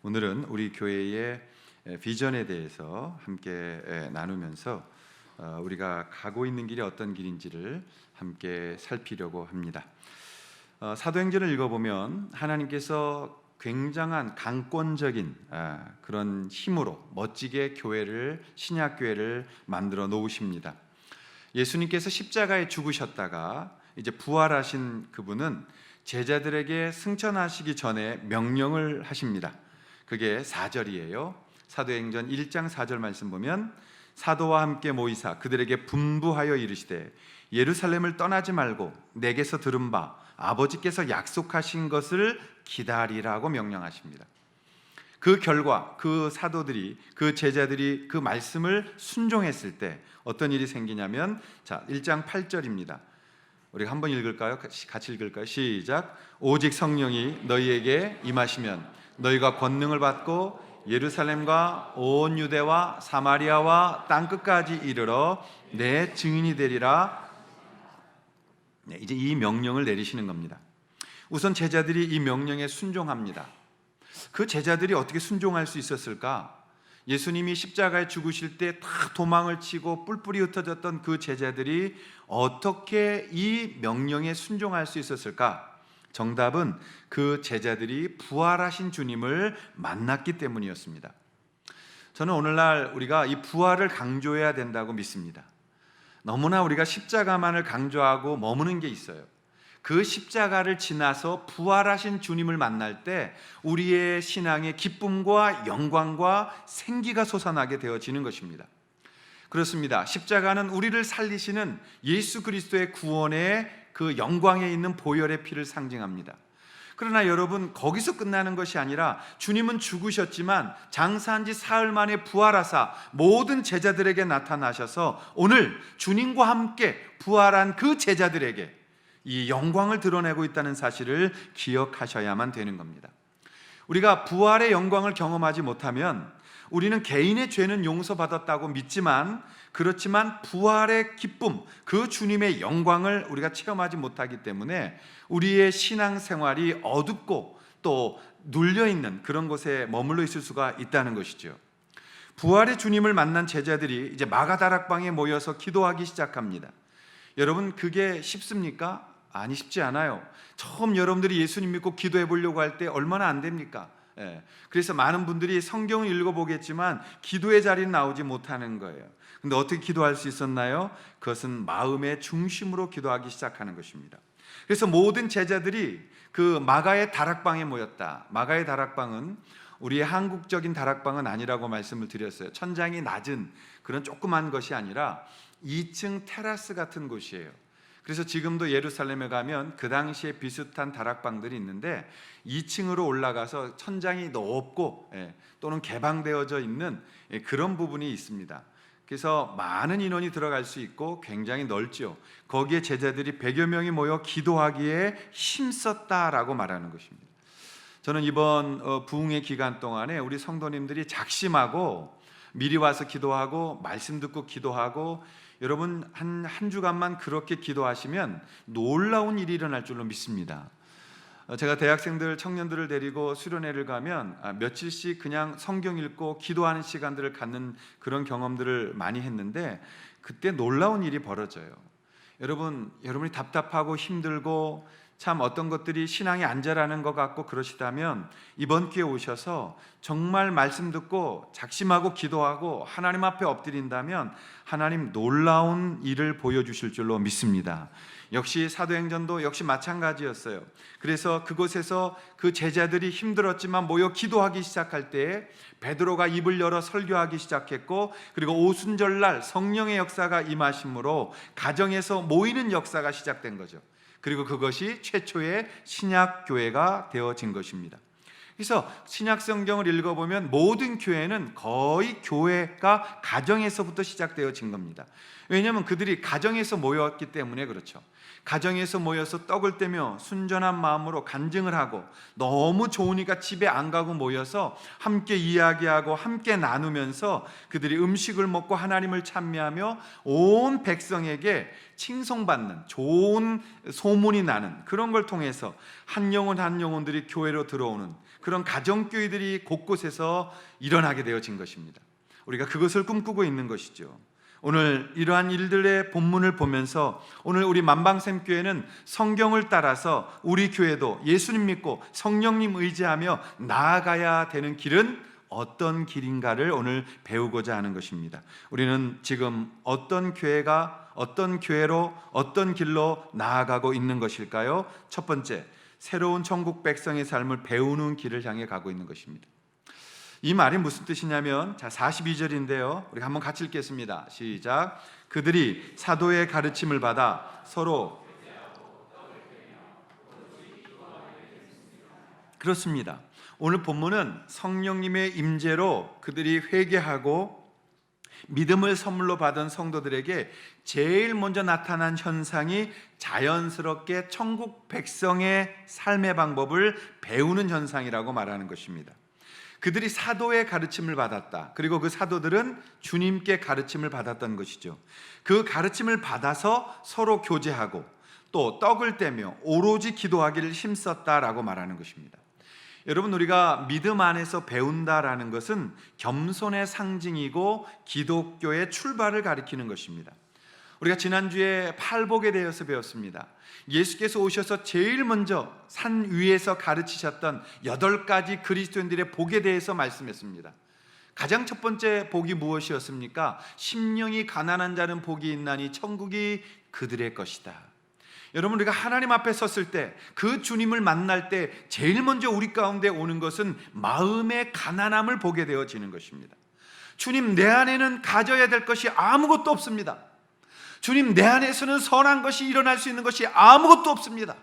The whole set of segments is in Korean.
오늘은 우리 교회의 비전에 대해서 함께 나누면서 우리가 가고 있는 길이 어떤 길인지를 함께 살피려고 합니다. 사도행전을 읽어보면 하나님께서 굉장한 강권적인 그런 힘으로 멋지게 교회를, 신약교회를 만들어 놓으십니다. 예수님께서 십자가에 죽으셨다가 이제 부활하신 그분은 제자들에게 승천하시기 전에 명령을 하십니다. 그게 4절이에요. 사도행전 1장 4절 말씀 보면 사도와 함께 모이사 그들에게 분부하여 이르시되 예루살렘을 떠나지 말고 내게서 들은 바 아버지께서 약속하신 것을 기다리라고 명령하십니다. 그 결과 그 사도들이, 그 제자들이 그 말씀을 순종했을 때 어떤 일이 생기냐면 1장 8절입니다. 우리가 한번 읽을까요? 같이 읽을까요? 시작. 오직 성령이 너희에게 임하시면 너희가 권능을 받고 예루살렘과 온 유대와 사마리아와 땅끝까지 이르러 내 증인이 되리라. 이제 이 명령을 내리시는 겁니다. 우선 제자들이 이 명령에 순종합니다. 그 제자들이 어떻게 순종할 수 있었을까? 예수님이 십자가에 죽으실 때 다 도망을 치고 뿔뿔이 흩어졌던 그 제자들이 어떻게 이 명령에 순종할 수 있었을까? 정답은 그 제자들이 부활하신 주님을 만났기 때문이었습니다. 저는 오늘날 우리가 이 부활을 강조해야 된다고 믿습니다. 너무나 우리가 십자가만을 강조하고 머무는 게 있어요. 그 십자가를 지나서 부활하신 주님을 만날 때 우리의 신앙의 기쁨과 영광과 생기가 솟아나게 되어지는 것입니다. 그렇습니다. 십자가는 우리를 살리시는 예수 그리스도의 구원의 그 영광에 있는 보혈의 피를 상징합니다. 그러나 여러분, 거기서 끝나는 것이 아니라 주님은 죽으셨지만 장사한 지 사흘 만에 부활하사 모든 제자들에게 나타나셔서 오늘 주님과 함께 부활한 그 제자들에게 이 영광을 드러내고 있다는 사실을 기억하셔야만 되는 겁니다. 우리가 부활의 영광을 경험하지 못하면 우리는 개인의 죄는 용서받았다고 믿지만, 그렇지만 부활의 기쁨, 그 주님의 영광을 우리가 체험하지 못하기 때문에 우리의 신앙생활이 어둡고 또 눌려있는 그런 곳에 머물러 있을 수가 있다는 것이죠. 부활의 주님을 만난 제자들이 이제 마가다락방에 모여서 기도하기 시작합니다. 여러분, 그게 쉽습니까? 아니, 쉽지 않아요. 처음 여러분들이 예수님 믿고 기도해 보려고 할 때 얼마나 안 됩니까? 그래서 많은 분들이 성경을 읽어보겠지만 기도의 자리는 나오지 못하는 거예요. 근데 어떻게 기도할 수 있었나요? 그것은 마음의 중심으로 기도하기 시작하는 것입니다. 그래서 모든 제자들이 그 마가의 다락방에 모였다. 마가의 다락방은 우리의 한국적인 다락방은 아니라고 말씀을 드렸어요. 천장이 낮은 그런 조그만 것이 아니라 2층 테라스 같은 곳이에요. 그래서 지금도 예루살렘에 가면 그 당시에 비슷한 다락방들이 있는데 2층으로 올라가서 천장이 높고 또는 개방되어져 있는 그런 부분이 있습니다. 그래서 많은 인원이 들어갈 수 있고 굉장히 넓죠. 거기에 제자들이 100여 명이 모여 기도하기에 힘썼다라고 말하는 것입니다. 저는 이번 부흥의 기간 동안에 우리 성도님들이 작심하고 미리 와서 기도하고 말씀 듣고 기도하고 여러분 한 주간만 그렇게 기도하시면 놀라운 일이 일어날 줄로 믿습니다. 제가 대학생들, 청년들을 데리고 수련회를 가면 며칠씩 그냥 성경 읽고 기도하는 시간들을 갖는 그런 경험들을 많이 했는데 그때 놀라운 일이 벌어져요. 여러분이 답답하고 힘들고 참 어떤 것들이 신앙이 안 자라는 것 같고 그러시다면 이번 기회에 오셔서 정말 말씀 듣고 작심하고 기도하고 하나님 앞에 엎드린다면 하나님 놀라운 일을 보여주실 줄로 믿습니다. 역시 사도행전도 역시 마찬가지였어요. 그래서 그곳에서 그 제자들이 힘들었지만 모여 기도하기 시작할 때에 베드로가 입을 열어 설교하기 시작했고, 그리고 오순절날 성령의 역사가 임하심으로 가정에서 모이는 역사가 시작된 거죠. 그리고 그것이 최초의 신약교회가 되어진 것입니다. 그래서 신약성경을 읽어보면 모든 교회는 거의 교회가 가정에서부터 시작되어진 겁니다. 왜냐하면 그들이 가정에서 모였기 때문에 그렇죠. 가정에서 모여서 떡을 떼며 순전한 마음으로 간증을 하고 너무 좋으니까 집에 안 가고 모여서 함께 이야기하고 함께 나누면서 그들이 음식을 먹고 하나님을 찬미하며 온 백성에게 칭송받는 좋은 소문이 나는 그런 걸 통해서 한 영혼 한 영혼들이 교회로 들어오는 그런 가정교회들이 곳곳에서 일어나게 되어진 것입니다. 우리가 그것을 꿈꾸고 있는 것이죠. 오늘 이러한 일들의 본문을 보면서 오늘 우리 만방샘교회는 성경을 따라서 우리 교회도 예수님 믿고 성령님 의지하며 나아가야 되는 길은 어떤 길인가를 오늘 배우고자 하는 것입니다. 우리는 지금 어떤 교회가 어떤 교회로 어떤 길로 나아가고 있는 것일까요? 첫 번째, 새로운 천국 백성의 삶을 배우는 길을 향해 가고 있는 것입니다. 이 말이 무슨 뜻이냐면 42절인데요. 우리가 한번 같이 읽겠습니다. 시작. 그들이 사도의 가르침을 받아 서로 그렇습니다. 오늘 본문은 성령님의 임재로 그들이 회개하고 믿음을 선물로 받은 성도들에게 제일 먼저 나타난 현상이 자연스럽게 천국 백성의 삶의 방법을 배우는 현상이라고 말하는 것입니다. 그들이 사도의 가르침을 받았다. 그리고 그 사도들은 주님께 가르침을 받았던 것이죠. 그 가르침을 받아서 서로 교제하고 또 떡을 떼며 오로지 기도하기를 힘썼다라고 말하는 것입니다. 여러분, 우리가 믿음 안에서 배운다라는 것은 겸손의 상징이고 기독교의 출발을 가리키는 것입니다. 우리가 지난주에 팔복에 대해서 배웠습니다. 예수께서 오셔서 제일 먼저 산 위에서 가르치셨던 8가지 그리스도인들의 복에 대해서 말씀했습니다. 가장 첫 번째 복이 무엇이었습니까? 심령이 가난한 자는 복이 있나니 천국이 그들의 것이다. 여러분, 우리가 하나님 앞에 섰을 때 그 주님을 만날 때 제일 먼저 우리 가운데 오는 것은 마음의 가난함을 보게 되어지는 것입니다. 주님, 내 안에는 가져야 될 것이 아무것도 없습니다. 주님, 내 안에서는 선한 것이 일어날 수 있는 것이 아무것도 없습니다.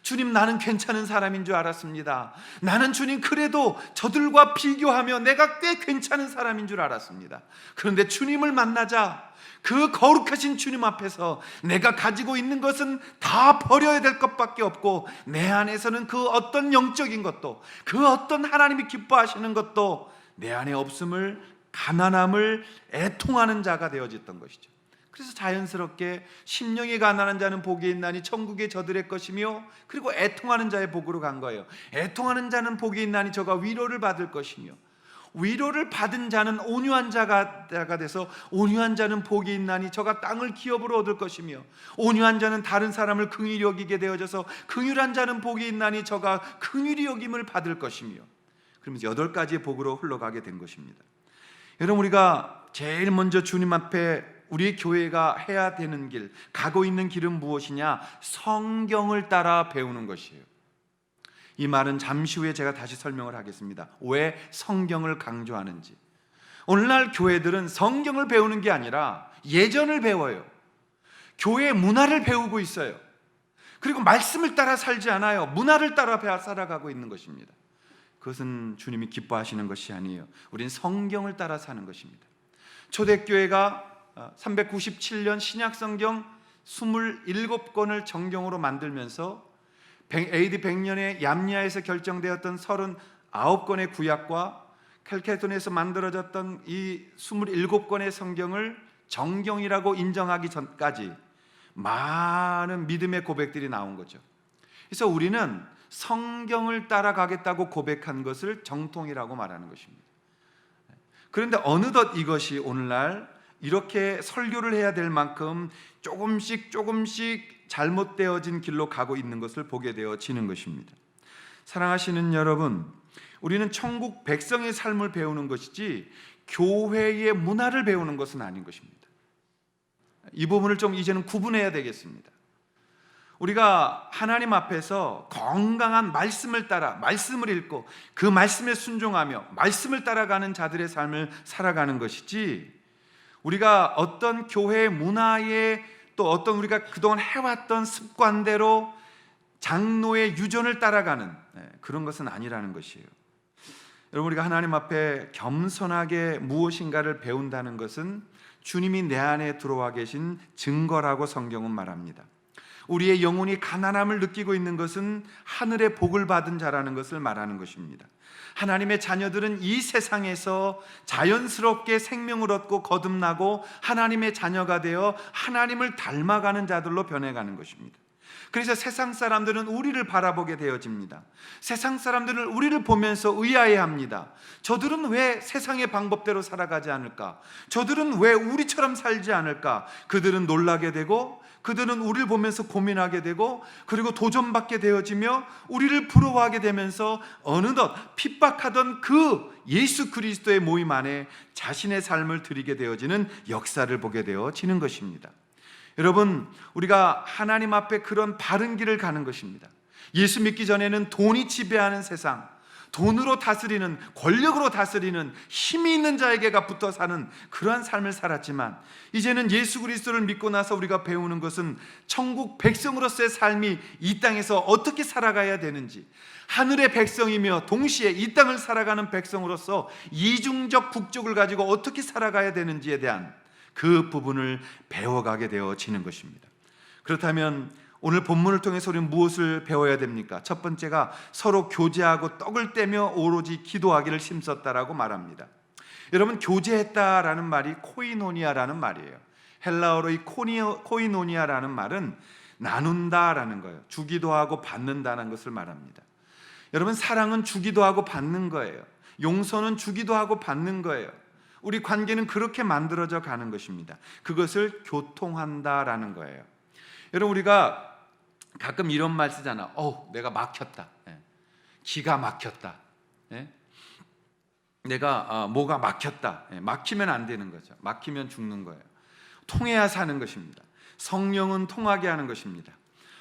주님, 나는 괜찮은 사람인 줄 알았습니다. 나는 주님 그래도 저들과 비교하며 내가 꽤 괜찮은 사람인 줄 알았습니다. 그런데 주님을 만나자 그 거룩하신 주님 앞에서 내가 가지고 있는 것은 다 버려야 될 것밖에 없고 내 안에서는 그 어떤 영적인 것도 그 어떤 하나님이 기뻐하시는 것도 내 안에 없음을, 가난함을 애통하는 자가 되어졌던 것이죠. 그래서 자연스럽게 심령이 가난한 자는 복이 있나니 천국이 저들의 것이며, 그리고 애통하는 자의 복으로 간 거예요. 애통하는 자는 복이 있나니 저가 위로를 받을 것이며, 위로를 받은 자는 온유한 자가 돼서 온유한 자는 복이 있나니 저가 땅을 기업으로 얻을 것이며, 온유한 자는 다른 사람을 긍휼히 여기게 되어져서 긍휼한 자는 복이 있나니 저가 긍휼히 여김을 받을 것이며, 그러면서 8가지의 복으로 흘러가게 된 것입니다. 여러분, 우리가 제일 먼저 주님 앞에 우리 교회가 해야 되는 길, 가고 있는 길은 무엇이냐? 성경을 따라 배우는 것이에요. 이 말은 잠시 후에 제가 다시 설명을 하겠습니다. 왜 성경을 강조하는지. 오늘날 교회들은 성경을 배우는 게 아니라 예전을 배워요. 교회 문화를 배우고 있어요. 그리고 말씀을 따라 살지 않아요. 문화를 따라 살아가고 있는 것입니다. 그것은 주님이 기뻐하시는 것이 아니에요. 우린 성경을 따라 사는 것입니다. 초대교회가 397년 신약성경 27권을 정경으로 만들면서 AD 100년에 얌니아에서 결정되었던 39권의 구약과 캘케돈에서 만들어졌던 이 27권의 성경을 정경이라고 인정하기 전까지 많은 믿음의 고백들이 나온 거죠. 그래서 우리는 성경을 따라가겠다고 고백한 것을 정통이라고 말하는 것입니다. 그런데 어느덧 이것이 오늘날 이렇게 설교를 해야 될 만큼 조금씩 잘못되어진 길로 가고 있는 것을 보게 되어지는 것입니다. 사랑하시는 여러분, 우리는 천국 백성의 삶을 배우는 것이지 교회의 문화를 배우는 것은 아닌 것입니다. 이 부분을 좀 이제는 구분해야 되겠습니다. 우리가 하나님 앞에서 건강한 말씀을 따라 말씀을 읽고 그 말씀에 순종하며 말씀을 따라가는 자들의 삶을 살아가는 것이지, 우리가 어떤 교회 문화에 또 어떤 우리가 그동안 해왔던 습관대로 장로의 유전을 따라가는 그런 것은 아니라는 것이에요. 여러분, 우리가 하나님 앞에 겸손하게 무엇인가를 배운다는 것은 주님이 내 안에 들어와 계신 증거라고 성경은 말합니다. 우리의 영혼이 가난함을 느끼고 있는 것은 하늘의 복을 받은 자라는 것을 말하는 것입니다. 하나님의 자녀들은 이 세상에서 자연스럽게 생명을 얻고 거듭나고 하나님의 자녀가 되어 하나님을 닮아가는 자들로 변해가는 것입니다. 그래서 세상 사람들은 우리를 바라보게 되어집니다. 세상 사람들은 우리를 보면서 의아해합니다. 저들은 왜 세상의 방법대로 살아가지 않을까? 저들은 왜 우리처럼 살지 않을까? 그들은 놀라게 되고, 그들은 우리를 보면서 고민하게 되고, 그리고 도전받게 되어지며 우리를 부러워하게 되면서 어느덧 핍박하던 그 예수 그리스도의 모임 안에 자신의 삶을 드리게 되어지는 역사를 보게 되어지는 것입니다. 여러분, 우리가 하나님 앞에 그런 바른 길을 가는 것입니다. 예수 믿기 전에는 돈이 지배하는 세상, 돈으로 다스리는, 권력으로 다스리는 힘이 있는 자에게가 붙어 사는 그러한 삶을 살았지만, 이제는 예수 그리스도를 믿고 나서 우리가 배우는 것은 천국 백성으로서의 삶이 이 땅에서 어떻게 살아가야 되는지, 하늘의 백성이며 동시에 이 땅을 살아가는 백성으로서 이중적 국적을 가지고 어떻게 살아가야 되는지에 대한 그 부분을 배워가게 되어지는 것입니다. 그렇다면 오늘 본문을 통해서 우리는 무엇을 배워야 됩니까? 첫 번째가 서로 교제하고 떡을 떼며 오로지 기도하기를 힘썼다라고 말합니다. 여러분, 교제했다라는 말이 코이노니아라는 말이에요. 헬라어로 이 코이노니아라는 말은 나눈다라는 거예요. 주기도 하고 받는다는 것을 말합니다. 여러분, 사랑은 주기도 하고 받는 거예요. 용서는 주기도 하고 받는 거예요. 우리 관계는 그렇게 만들어져 가는 것입니다. 그것을 교통한다라는 거예요. 여러분, 우리가 가끔 이런 말 쓰잖아. 내가 막혔다. 기가 막혔다. 내가 뭐가 막혔다. 막히면 안 되는 거죠. 막히면 죽는 거예요. 통해야 사는 것입니다. 성령은 통하게 하는 것입니다.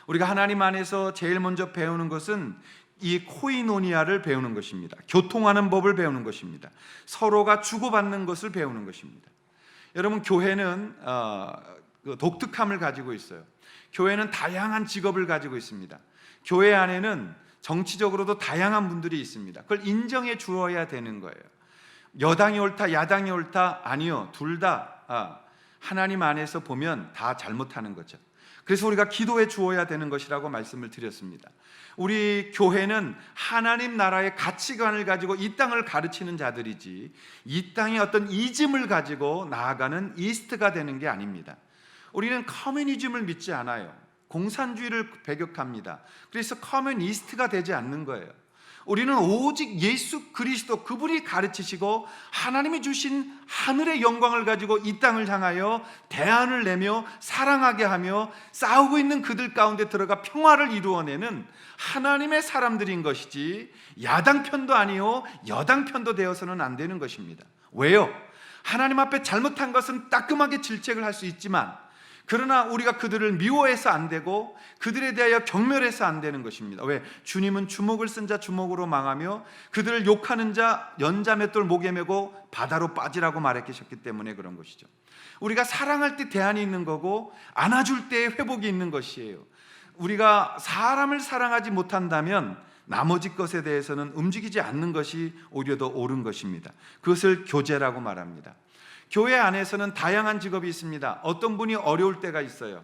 우리가 하나님 안에서 제일 먼저 배우는 것은 이 코이노니아를 배우는 것입니다. 교통하는 법을 배우는 것입니다. 서로가 주고받는 것을 배우는 것입니다. 여러분, 교회는 독특함을 가지고 있어요. 교회는 다양한 직업을 가지고 있습니다. 교회 안에는 정치적으로도 다양한 분들이 있습니다. 그걸 인정해 주어야 되는 거예요. 여당이 옳다, 야당이 옳다, 아니요. 둘 다 하나님 안에서 보면 다 잘못하는 거죠. 그래서 우리가 기도해 주어야 되는 것이라고 말씀을 드렸습니다. 우리 교회는 하나님 나라의 가치관을 가지고 이 땅을 가르치는 자들이지, 이 땅의 어떤 이즘을 가지고 나아가는 이스트가 되는 게 아닙니다. 우리는 커뮤니즘을 믿지 않아요. 공산주의를 배격합니다. 그래서 커뮤니스트가 되지 않는 거예요. 우리는 오직 예수 그리스도, 그분이 가르치시고 하나님이 주신 하늘의 영광을 가지고 이 땅을 향하여 대안을 내며 사랑하게 하며 싸우고 있는 그들 가운데 들어가 평화를 이루어내는 하나님의 사람들인 것이지, 야당 편도 아니요 여당 편도 되어서는 안 되는 것입니다. 왜요? 하나님 앞에 잘못한 것은 따끔하게 질책을 할 수 있지만, 그러나 우리가 그들을 미워해서 안 되고 그들에 대하여 경멸해서 안 되는 것입니다. 왜? 주님은 주먹을 쓴 자 주먹으로 망하며 그들을 욕하는 자 연자맷돌 목에 메고 바다로 빠지라고 말했기 때문에 그런 것이죠. 우리가 사랑할 때 대안이 있는 거고 안아줄 때 회복이 있는 것이에요. 우리가 사람을 사랑하지 못한다면 나머지 것에 대해서는 움직이지 않는 것이 오히려 더 옳은 것입니다. 그것을 교제라고 말합니다. 교회 안에서는 다양한 직업이 있습니다. 어떤 분이 어려울 때가 있어요.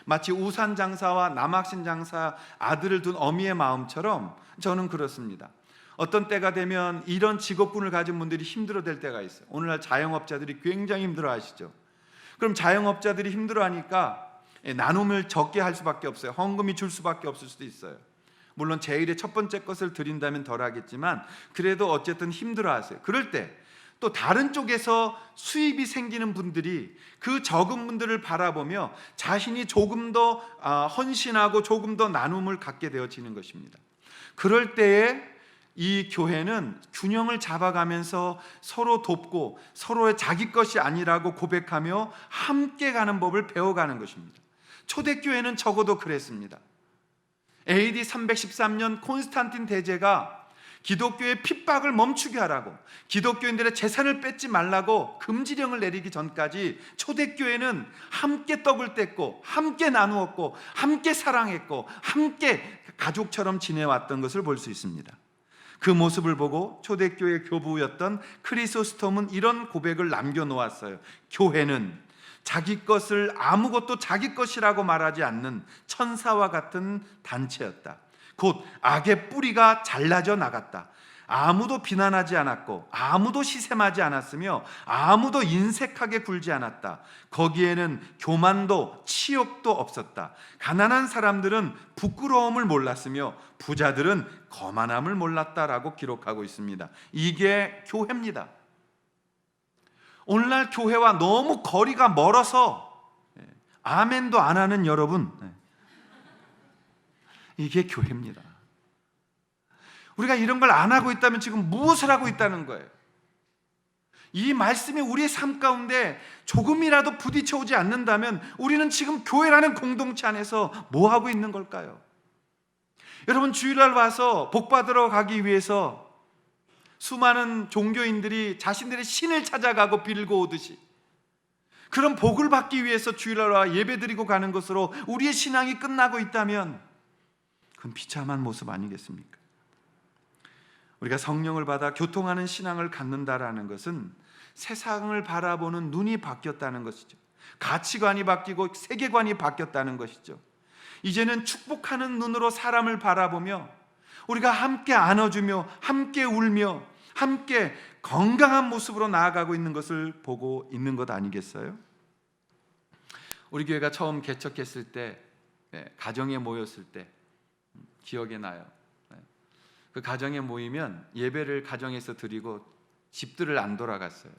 마치 우산 장사와 남학신 장사 아들을 둔 어미의 마음처럼 저는 그렇습니다. 어떤 때가 되면 이런 직업군을 가진 분들이 힘들어될 때가 있어요. 오늘날 자영업자들이 굉장히 힘들어하시죠. 그럼 자영업자들이 힘들어하니까 나눔을 적게 할 수밖에 없어요. 헌금이 줄 수밖에 없을 수도 있어요. 물론 제일의 첫 번째 것을 드린다면 덜하겠지만 그래도 어쨌든 힘들어하세요. 그럴 때 또 다른 쪽에서 수입이 생기는 분들이 그 적은 분들을 바라보며 자신이 조금 더 헌신하고 조금 더 나눔을 갖게 되어지는 것입니다. 그럴 때에 이 교회는 균형을 잡아가면서 서로 돕고 서로의 자기 것이 아니라고 고백하며 함께 가는 법을 배워가는 것입니다. 초대교회는 적어도 그랬습니다. AD 313년 콘스탄틴 대제가 기독교의 핍박을 멈추게 하라고, 기독교인들의 재산을 뺏지 말라고 금지령을 내리기 전까지 초대교회는 함께 떡을 뗐고 함께 나누었고 함께 사랑했고 함께 가족처럼 지내왔던 것을 볼 수 있습니다. 그 모습을 보고 초대교회 교부였던 크리소스톰은 이런 고백을 남겨놓았어요. 교회는 자기 것을 아무것도 자기 것이라고 말하지 않는 천사와 같은 단체였다. 곧 악의 뿌리가 잘라져 나갔다. 아무도 비난하지 않았고 아무도 시샘하지 않았으며 아무도 인색하게 굴지 않았다. 거기에는 교만도 치욕도 없었다. 가난한 사람들은 부끄러움을 몰랐으며 부자들은 거만함을 몰랐다라고 기록하고 있습니다. 이게 교회입니다. 오늘날 교회와 너무 거리가 멀어서 아멘도 안 하는 여러분, 이게 교회입니다. 우리가 이런 걸 안 하고 있다면 지금 무엇을 하고 있다는 거예요? 이 말씀이 우리의 삶 가운데 조금이라도 부딪혀 오지 않는다면 우리는 지금 교회라는 공동체 안에서 뭐 하고 있는 걸까요? 여러분, 주일날 와서 복 받으러 가기 위해서 수많은 종교인들이 자신들의 신을 찾아가고 빌고 오듯이 그런 복을 받기 위해서 주일날 와 예배드리고 가는 것으로 우리의 신앙이 끝나고 있다면 그건 비참한 모습 아니겠습니까? 우리가 성령을 받아 교통하는 신앙을 갖는다라는 것은 세상을 바라보는 눈이 바뀌었다는 것이죠. 가치관이 바뀌고 세계관이 바뀌었다는 것이죠. 이제는 축복하는 눈으로 사람을 바라보며 우리가 함께 안아주며 함께 울며 함께 건강한 모습으로 나아가고 있는 것을 보고 있는 것 아니겠어요? 우리 교회가 처음 개척했을 때 가정에 모였을 때 기억이 나요. 그 가정에 모이면 예배를 가정에서 드리고 집들을 안 돌아갔어요.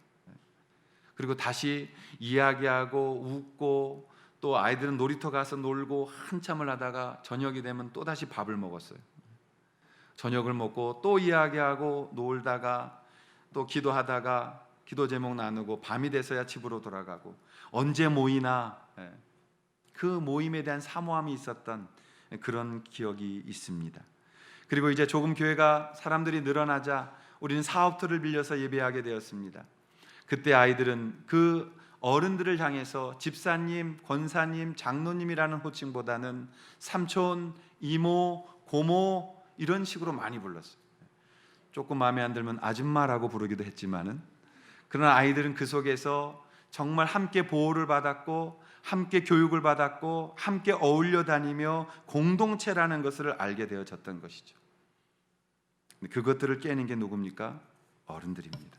그리고 다시 이야기하고 웃고 또 아이들은 놀이터 가서 놀고 한참을 하다가 저녁이 되면 또 다시 밥을 먹었어요. 저녁을 먹고 또 이야기하고 놀다가 또 기도하다가 기도 제목 나누고 밤이 돼서야 집으로 돌아가고 언제 모이나 그 모임에 대한 사모함이 있었던 그런 기억이 있습니다. 그리고 이제 조금 교회가 사람들이 늘어나자 우리는 사업터를 빌려서 예배하게 되었습니다. 그때 아이들은 그 어른들을 향해서 집사님, 권사님, 장로님이라는 호칭보다는 삼촌, 이모, 고모 이런 식으로 많이 불렀어요. 조금 마음에 안 들면 아줌마라고 부르기도 했지만은 그러나 아이들은 그 속에서 정말 함께 보호를 받았고 함께 교육을 받았고 함께 어울려 다니며 공동체라는 것을 알게 되어졌던 것이죠. 그것들을 깨는 게 누굽니까? 어른들입니다.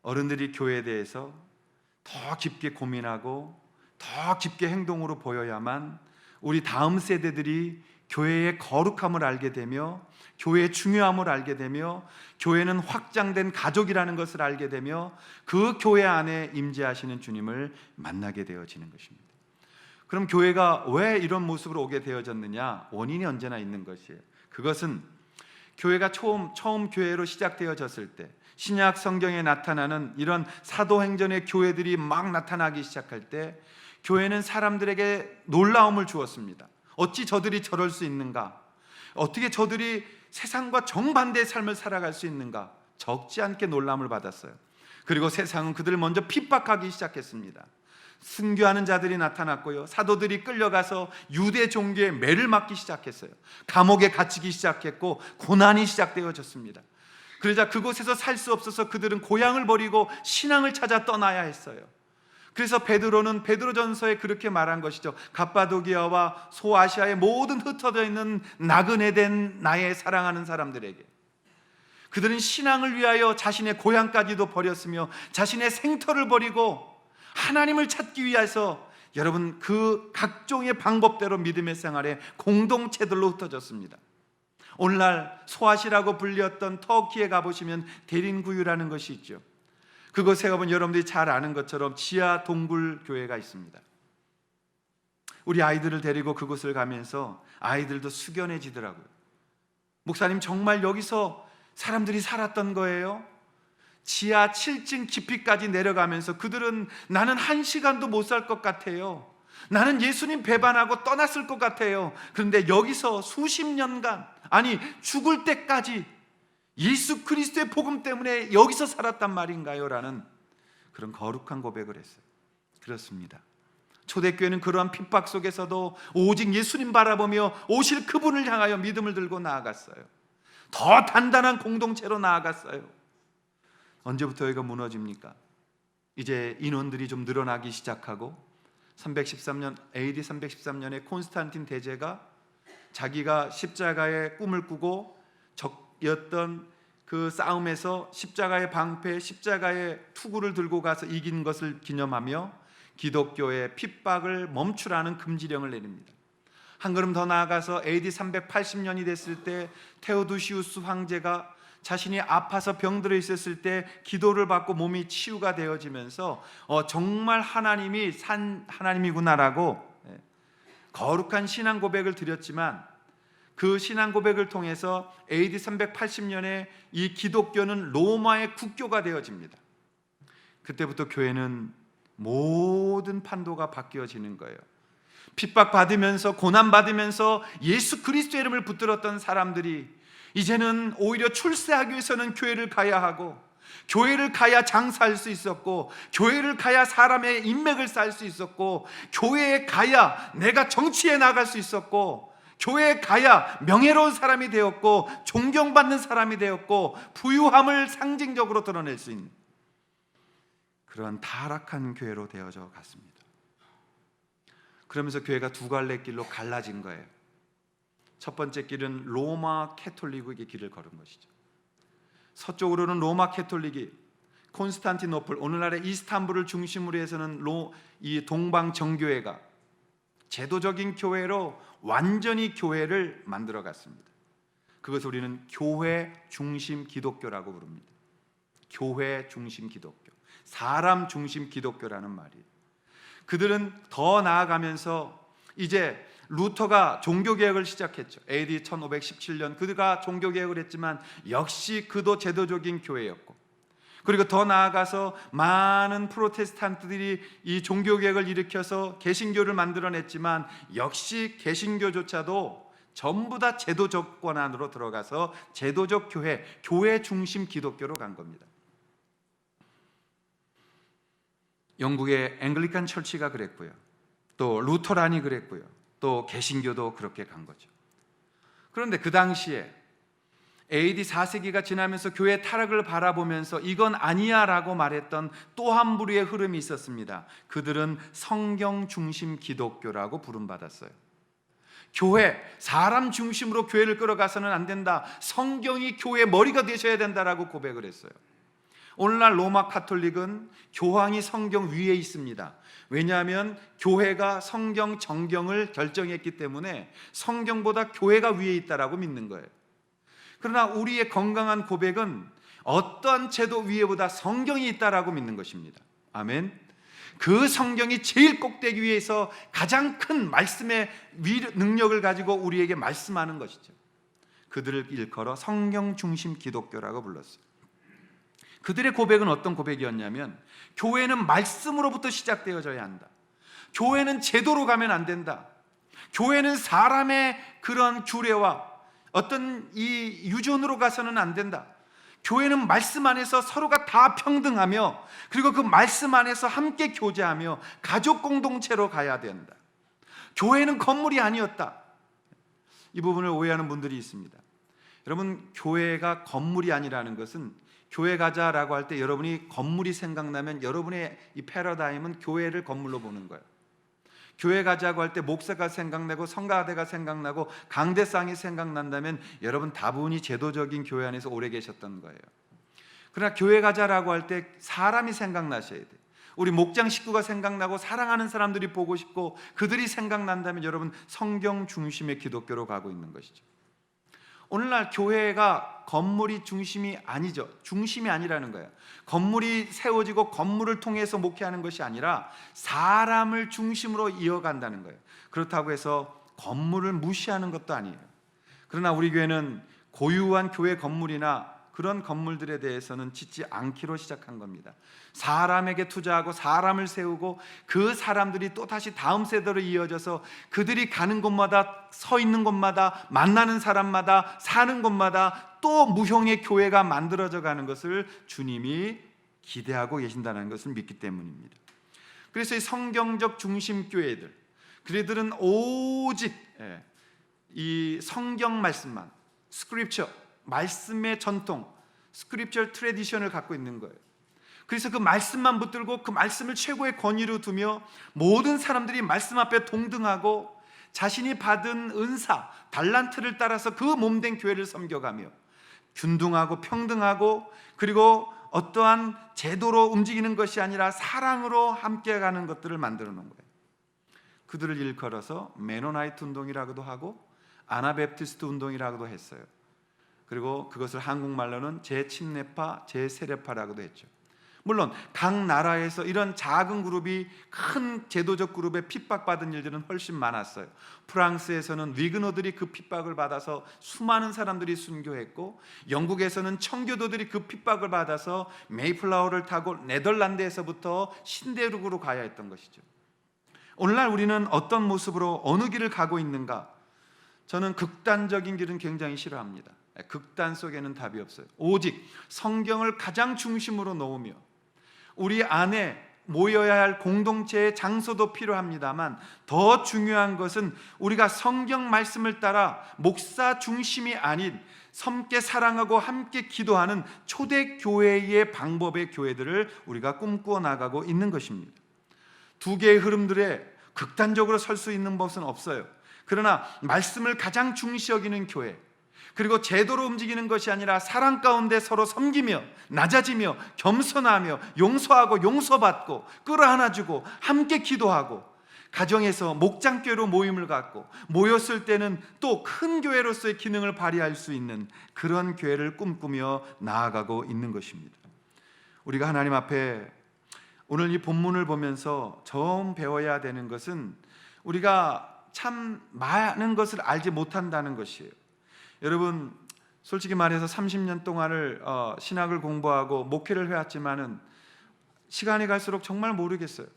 어른들이 교회에 대해서 더 깊게 고민하고 더 깊게 행동으로 보여야만 우리 다음 세대들이 교회의 거룩함을 알게 되며 교회의 중요함을 알게 되며 교회는 확장된 가족이라는 것을 알게 되며 그 교회 안에 임재하시는 주님을 만나게 되어지는 것입니다. 그럼 교회가 왜 이런 모습으로 오게 되어졌느냐? 원인이 언제나 있는 것이에요. 그것은 교회가 처음 교회로 시작되어졌을 때 신약 성경에 나타나는 이런 사도행전의 교회들이 막 나타나기 시작할 때 교회는 사람들에게 놀라움을 주었습니다. 어찌 저들이 저럴 수 있는가? 어떻게 저들이 세상과 정반대의 삶을 살아갈 수 있는가? 적지 않게 놀람을 받았어요. 그리고 세상은 그들을 먼저 핍박하기 시작했습니다. 순교하는 자들이 나타났고요, 사도들이 끌려가서 유대 종교에 매를 맞기 시작했어요. 감옥에 갇히기 시작했고 고난이 시작되어졌습니다. 그러자 그곳에서 살 수 없어서 그들은 고향을 버리고 신앙을 찾아 떠나야 했어요. 그래서 베드로는 베드로전서에 그렇게 말한 것이죠. 갑바도기아와 소아시아의 모든 흩어져 있는 나그네 된 나의 사랑하는 사람들에게 그들은 신앙을 위하여 자신의 고향까지도 버렸으며 자신의 생터를 버리고 하나님을 찾기 위해서 여러분 그 각종의 방법대로 믿음의 생활에 공동체들로 흩어졌습니다. 오늘날 소아시라고 불렸던 터키에 가보시면 대린구유라는 것이 있죠. 그곳에 가보면 여러분들이 잘 아는 것처럼 지하 동굴 교회가 있습니다. 우리 아이들을 데리고 그곳을 가면서 아이들도 숙연해지더라고요. 목사님, 정말 여기서 사람들이 살았던 거예요? 지하 7층 깊이까지 내려가면서 그들은 나는 1시간도 못 살 것 같아요. 나는 예수님 배반하고 떠났을 것 같아요. 그런데 여기서 수십 년간, 아니 죽을 때까지 예수 그리스도의 복음 때문에 여기서 살았단 말인가요? 라는 그런 거룩한 고백을 했어요. 그렇습니다. 초대교회는 그러한 핍박 속에서도 오직 예수님 바라보며 오실 그분을 향하여 믿음을 들고 나아갔어요. 더 단단한 공동체로 나아갔어요. 언제부터 여기가 무너집니까? 이제 인원들이 좀 늘어나기 시작하고 313년 AD 313년에 콘스탄틴 대제가 자기가 십자가의 꿈을 꾸고 적이었던 그 싸움에서 십자가의 방패, 십자가의 투구를 들고 가서 이긴 것을 기념하며 기독교의 핍박을 멈추라는 금지령을 내립니다. 한 걸음 더 나아가서 AD 380년이 됐을 때 테오도시우스 황제가 자신이 아파서 병들어 있었을 때 기도를 받고 몸이 치유가 되어지면서 정말 하나님이 하나님이구나라고 거룩한 신앙 고백을 드렸지만, 그 신앙 고백을 통해서 AD 380년에 이 기독교는 로마의 국교가 되어집니다. 그때부터 교회는 모든 판도가 바뀌어지는 거예요. 핍박받으면서 고난받으면서 예수 그리스도의 이름을 붙들었던 사람들이 이제는 오히려 출세하기 위해서는 교회를 가야 하고, 교회를 가야 장사할 수 있었고, 교회를 가야 사람의 인맥을 쌓을 수 있었고, 교회에 가야 내가 정치에 나갈 수 있었고, 교회에 가야 명예로운 사람이 되었고, 존경받는 사람이 되었고, 부유함을 상징적으로 드러낼 수 있는 그런 타락한 교회로 되어져 갔습니다. 그러면서 교회가 두 갈래 길로 갈라진 거예요. 첫 번째 길은 로마 캐톨릭의 길을 걸은 것이죠. 서쪽으로는 로마 캐톨릭이 콘스탄티노플, 오늘날의 이스탄불을 중심으로 해서는 이 동방 정교회가 제도적인 교회로 완전히 교회를 만들어 갔습니다. 그것을 우리는 교회 중심 기독교라고 부릅니다. 교회 중심 기독교, 사람 중심 기독교라는 말이에요. 그들은 더 나아가면서 이제 루터가 종교개혁을 시작했죠. AD 1517년 그가 종교개혁을 했지만 역시 그도 제도적인 교회였고, 그리고 더 나아가서 많은 프로테스탄트들이 이 종교개혁을 일으켜서 개신교를 만들어냈지만 역시 개신교조차도 전부 다 제도적 권한으로 들어가서 제도적 교회, 교회 중심 기독교로 간 겁니다. 영국의 앵글리칸 철치가 그랬고요, 또 루터란이 그랬고요, 또 개신교도 그렇게 간 거죠. 그런데 그 당시에 AD 4세기가 지나면서 교회 타락을 바라보면서 이건 아니야 라고 말했던 또 한 부류의 흐름이 있었습니다. 그들은 성경 중심 기독교라고 부름받았어요. 교회, 사람 중심으로 교회를 끌어가서는 안 된다, 성경이 교회의 머리가 되셔야 된다라고 고백을 했어요. 오늘날 로마 카톨릭은 교황이 성경 위에 있습니다. 왜냐하면 교회가 성경 정경을 결정했기 때문에 성경보다 교회가 위에 있다라고 믿는 거예요. 그러나 우리의 건강한 고백은 어떠한 제도 위에보다 성경이 있다라고 믿는 것입니다. 아멘. 그 성경이 제일 꼭대기 위에서 가장 큰 말씀의 능력을 가지고 우리에게 말씀하는 것이죠. 그들을 일컬어 성경 중심 기독교라고 불렀어요. 그들의 고백은 어떤 고백이었냐면, 교회는 말씀으로부터 시작되어져야 한다. 교회는 제도로 가면 안 된다. 교회는 사람의 그런 규례와 어떤 이 유전으로 가서는 안 된다. 교회는 말씀 안에서 서로가 다 평등하며, 그리고 그 말씀 안에서 함께 교제하며 가족 공동체로 가야 된다. 교회는 건물이 아니었다. 이 부분을 오해하는 분들이 있습니다. 여러분, 교회가 건물이 아니라는 것은, 교회 가자라고 할 때 여러분이 건물이 생각나면 여러분의 이 패러다임은 교회를 건물로 보는 거예요. 교회 가자고 할 때 목사가 생각나고 성가대가 생각나고 강대상이 생각난다면 여러분 다분히 제도적인 교회 안에서 오래 계셨던 거예요. 그러나 교회 가자라고 할 때 사람이 생각나셔야 돼요. 우리 목장 식구가 생각나고 사랑하는 사람들이 보고 싶고 그들이 생각난다면 여러분 성경 중심의 기독교로 가고 있는 것이죠. 오늘날 교회가 건물이 중심이 아니죠. 중심이 아니라는 거예요. 건물이 세워지고 건물을 통해서 목회하는 것이 아니라 사람을 중심으로 이어간다는 거예요. 그렇다고 해서 건물을 무시하는 것도 아니에요. 그러나 우리 교회는 고유한 교회 건물이나 그런 건물들에 대해서는 짓지 않기로 시작한 겁니다. 사람에게 투자하고 사람을 세우고 그 사람들이 또 다시 다음 세대로 이어져서 그들이 가는 곳마다, 서 있는 곳마다, 만나는 사람마다, 사는 곳마다 또 무형의 교회가 만들어져 가는 것을 주님이 기대하고 계신다는 것을 믿기 때문입니다. 그래서 이 성경적 중심 교회들, 그들은 오직 이 성경 말씀만, 스크립처, 말씀의 전통, 스크립처 트래디션을 갖고 있는 거예요. 그래서 그 말씀만 붙들고 그 말씀을 최고의 권위로 두며 모든 사람들이 말씀 앞에 동등하고 자신이 받은 은사, 달란트를 따라서 그 몸된 교회를 섬겨가며 균등하고 평등하고 그리고 어떠한 제도로 움직이는 것이 아니라 사랑으로 함께 가는 것들을 만들어 놓은 거예요. 그들을 일컬어서 메노나이트 운동이라고도 하고 아나베프티스트 운동이라고도 했어요. 그리고 그것을 한국말로는 제침례파, 제세례파라고도 했죠. 물론 각 나라에서 이런 작은 그룹이 큰 제도적 그룹에 핍박받은 일들은 훨씬 많았어요. 프랑스에서는 위그너들이 그 핍박을 받아서 수많은 사람들이 순교했고, 영국에서는 청교도들이 그 핍박을 받아서 메이플라워를 타고 네덜란드에서부터 신대륙으로 가야 했던 것이죠. 오늘날 우리는 어떤 모습으로 어느 길을 가고 있는가? 저는 극단적인 길은 굉장히 싫어합니다. 극단 속에는 답이 없어요. 오직 성경을 가장 중심으로 놓으며 우리 안에 모여야 할 공동체의 장소도 필요합니다만 더 중요한 것은 우리가 성경 말씀을 따라 목사 중심이 아닌 함께 사랑하고 함께 기도하는 초대교회의 방법의 교회들을 우리가 꿈꾸어 나가고 있는 것입니다. 두 개의 흐름들에 극단적으로 설 수 있는 것은 없어요. 그러나 말씀을 가장 중시 여기는 교회, 그리고 제도로 움직이는 것이 아니라 사랑 가운데 서로 섬기며 낮아지며 겸손하며 용서하고 용서받고 끌어안아주고 함께 기도하고 가정에서 목장교회로 모임을 갖고 모였을 때는 또 큰 교회로서의 기능을 발휘할 수 있는 그런 교회를 꿈꾸며 나아가고 있는 것입니다. 우리가 하나님 앞에 오늘 이 본문을 보면서 처음 배워야 되는 것은 우리가 참 많은 것을 알지 못한다는 것이에요. 여러분, 솔직히 말해서 30년 동안을 신학을 공부하고 목회를 해왔지만은 시간이 갈수록 정말 모르겠어요.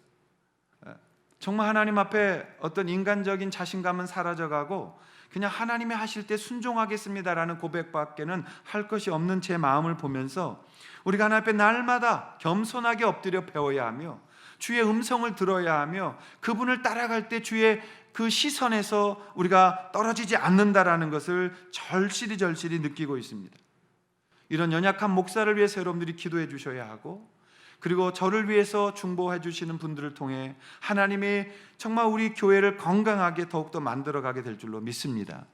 정말 하나님 앞에 어떤 인간적인 자신감은 사라져가고 그냥 하나님이 하실 때 순종하겠습니다라는 고백밖에는 할 것이 없는 제 마음을 보면서 우리가 하나님 앞에 날마다 겸손하게 엎드려 배워야 하며 주의 음성을 들어야 하며 그분을 따라갈 때 주의 그 시선에서 우리가 떨어지지 않는다라는 것을 절실히 느끼고 있습니다. 이런 연약한 목사를 위해서 여러분들이 기도해 주셔야 하고, 그리고 저를 위해서 중보해 주시는 분들을 통해 하나님이 정말 우리 교회를 건강하게 더욱더 만들어가게 될 줄로 믿습니다.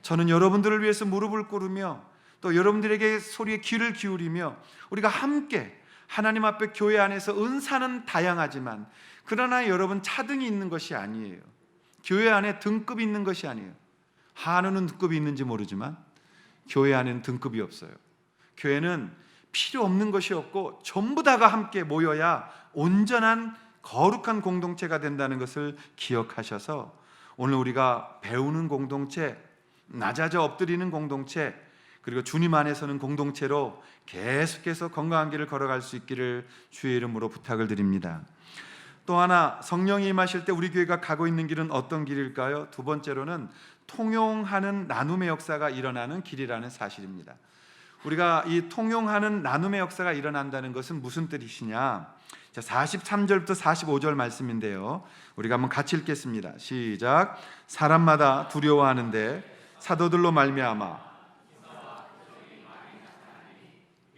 저는 여러분들을 위해서 무릎을 꿇으며 또 여러분들에게 소리에 귀를 기울이며 우리가 함께 하나님 앞에 교회 안에서 은사는 다양하지만 그러나 여러분 차등이 있는 것이 아니에요. 교회 안에 등급이 있는 것이 아니에요. 한우는 등급이 있는지 모르지만 교회 안에는 등급이 없어요. 교회는 필요 없는 것이 없고 전부 다가 함께 모여야 온전한 거룩한 공동체가 된다는 것을 기억하셔서 오늘 우리가 배우는 공동체, 낮아져 엎드리는 공동체, 그리고 주님 안에서는 공동체로 계속해서 건강한 길을 걸어갈 수 있기를 주의 이름으로 부탁을 드립니다. 또 하나, 성령이 임하실 때 우리 교회가 가고 있는 길은 어떤 길일까요? 두 번째로는 통용하는 나눔의 역사가 일어나는 길이라는 사실입니다. 우리가 이 통용하는 나눔의 역사가 일어난다는 것은 무슨 뜻이냐? 43절부터 45절 말씀인데요, 우리가 한번 같이 읽겠습니다. 시작. 사람마다 두려워하는데 사도들로 말미암아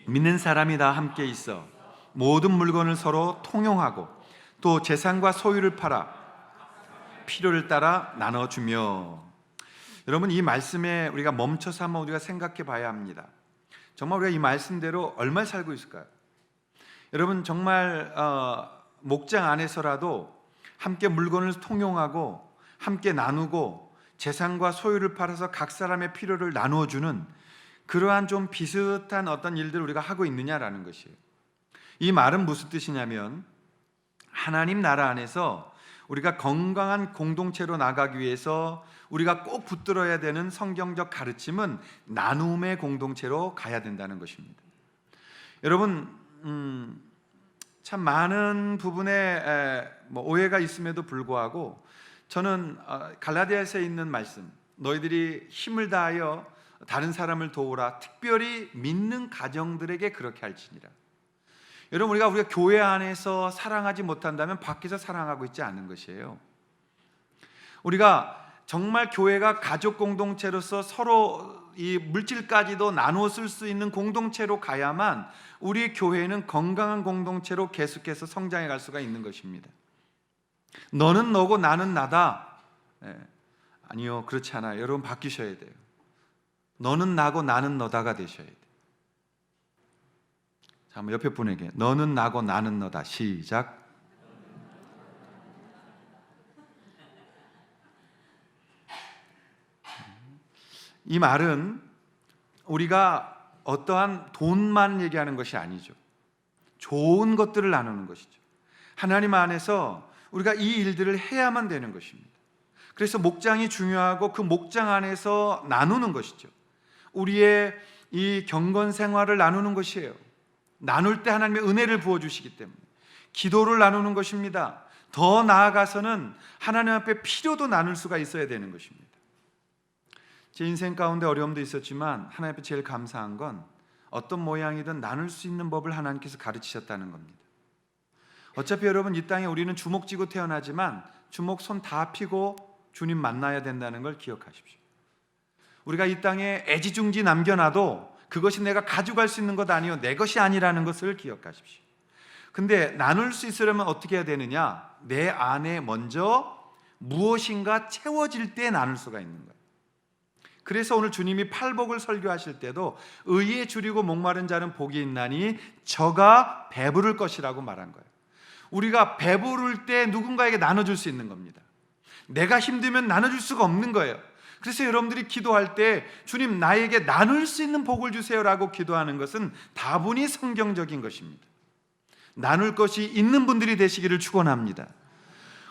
믿는 사람이 다 함께 있어 모든 물건을 서로 통용하고 또 재산과 소유를 팔아 필요를 따라 나눠주며. 여러분, 이 말씀에 우리가 멈춰서 한번 우리가 생각해 봐야 합니다. 정말 우리가 이 말씀대로 얼마나 살고 있을까요? 여러분, 정말 목장 안에서라도 함께 물건을 통용하고 함께 나누고 재산과 소유를 팔아서 각 사람의 필요를 나누어주는 그러한 좀 비슷한 어떤 일들을 우리가 하고 있느냐라는 것이에요. 이 말은 무슨 뜻이냐면 하나님 나라 안에서 우리가 건강한 공동체로 나가기 위해서 우리가 꼭 붙들어야 되는 성경적 가르침은 나눔의 공동체로 가야 된다는 것입니다. 여러분, 참 많은 부분에 오해가 있음에도 불구하고 저는 갈라디아서에 있는 말씀, 너희들이 힘을 다하여 다른 사람을 도우라, 특별히 믿는 가정들에게 그렇게 할지니라. 여러분, 우리가 교회 안에서 사랑하지 못한다면 밖에서 사랑하고 있지 않은 것이에요. 우리가 정말 교회가 가족 공동체로서 서로 이 물질까지도 나누어 쓸 수 있는 공동체로 가야만 우리 교회는 건강한 공동체로 계속해서 성장해 갈 수가 있는 것입니다. 너는 너고 나는 나다. 아니요, 그렇지 않아요. 여러분 바뀌셔야 돼요. 너는 나고 나는 너다가 되셔야 돼요. 자, 한번 옆에 분에게 너는 나고 나는 너다. 시작. 이 말은 우리가 어떠한 돈만 얘기하는 것이 아니죠. 좋은 것들을 나누는 것이죠. 하나님 안에서 우리가 이 일들을 해야만 되는 것입니다. 그래서 목장이 중요하고 그 목장 안에서 나누는 것이죠. 우리의 이 경건 생활을 나누는 것이에요. 나눌 때 하나님의 은혜를 부어주시기 때문에 기도를 나누는 것입니다. 더 나아가서는 하나님 앞에 필요도 나눌 수가 있어야 되는 것입니다. 제 인생 가운데 어려움도 있었지만 하나님 앞에 제일 감사한 건 어떤 모양이든 나눌 수 있는 법을 하나님께서 가르치셨다는 겁니다. 어차피 여러분 이 땅에 우리는 주먹 쥐고 태어나지만 주먹 손 다 펴고 주님 만나야 된다는 걸 기억하십시오. 우리가 이 땅에 애지중지 남겨놔도 그것이 내가 가져갈 수 있는 것 아니요 내 것이 아니라는 것을 기억하십시오. 근데 나눌 수 있으려면 어떻게 해야 되느냐? 내 안에 먼저 무엇인가 채워질 때 나눌 수가 있는 거예요. 그래서 오늘 주님이 팔복을 설교하실 때도 의에 줄이고 목마른 자는 복이 있나니 저가 배부를 것이라고 말한 거예요. 우리가 배부를 때 누군가에게 나눠줄 수 있는 겁니다. 내가 힘들면 나눠줄 수가 없는 거예요. 그래서 여러분들이 기도할 때 주님 나에게 나눌 수 있는 복을 주세요라고 기도하는 것은 다분히 성경적인 것입니다. 나눌 것이 있는 분들이 되시기를 축원합니다.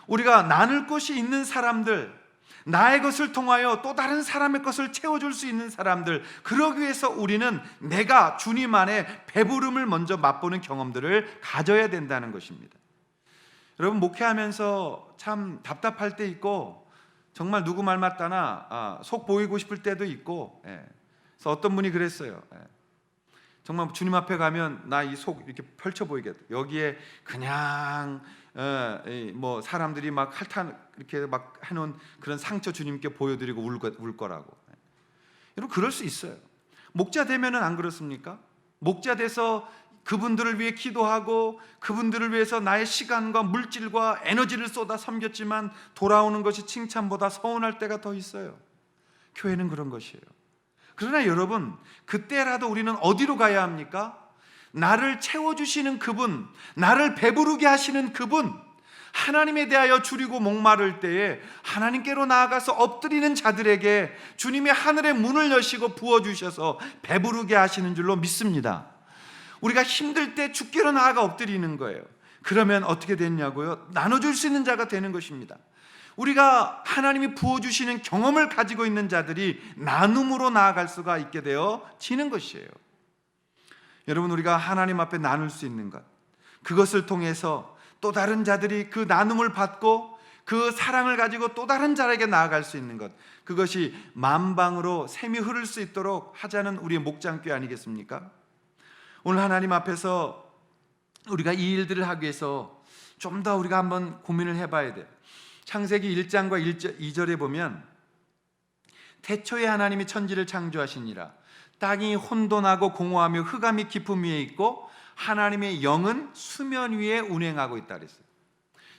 우리가 나눌 것이 있는 사람들, 나의 것을 통하여 또 다른 사람의 것을 채워줄 수 있는 사람들, 그러기 위해서 우리는 내가 주님 안에 배부름을 먼저 맛보는 경험들을 가져야 된다는 것입니다. 여러분 목회하면서 참 답답할 때 있고 정말 누구 말 맞다나 속 보이고 싶을 때도 있고, 그래서 어떤 분이 그랬어요. 정말 주님 앞에 가면 나 이 속 이렇게 펼쳐 보이겠다. 여기에 그냥 뭐 사람들이 막 할탄 이렇게 막 해놓은 그런 상처 주님께 보여드리고 울 거라고. 여러분 그럴 수 있어요. 목자 되면은 안 그렇습니까? 목자 돼서 그분들을 위해 기도하고 그분들을 위해서 나의 시간과 물질과 에너지를 쏟아 섬겼지만 돌아오는 것이 칭찬보다 서운할 때가 더 있어요. 교회는 그런 것이에요. 그러나 여러분 그때라도 우리는 어디로 가야 합니까? 나를 채워주시는 그분, 나를 배부르게 하시는 그분, 하나님에 대하여 줄이고 목마를 때에 하나님께로 나아가서 엎드리는 자들에게 주님의 하늘의 문을 여시고 부어주셔서 배부르게 하시는 줄로 믿습니다. 우리가 힘들 때 주께로 나아가 엎드리는 거예요. 그러면 어떻게 됐냐고요? 나눠줄 수 있는 자가 되는 것입니다. 우리가 하나님이 부어주시는 경험을 가지고 있는 자들이 나눔으로 나아갈 수가 있게 되어지는 것이에요. 여러분 우리가 하나님 앞에 나눌 수 있는 것, 그것을 통해서 또 다른 자들이 그 나눔을 받고 그 사랑을 가지고 또 다른 자에게 나아갈 수 있는 것, 그것이 만방으로 샘이 흐를 수 있도록 하자는 우리의 목장교회 아니겠습니까? 오늘 하나님 앞에서 우리가 이 일들을 하기 위해서 좀 더 우리가 한번 고민을 해봐야 돼요. 창세기 1장과 2절에 보면 태초에 하나님이 천지를 창조하시니라. 땅이 혼돈하고 공허하며 흑암이 깊음 위에 있고 하나님의 영은 수면 위에 운행하고 있다 그랬어요.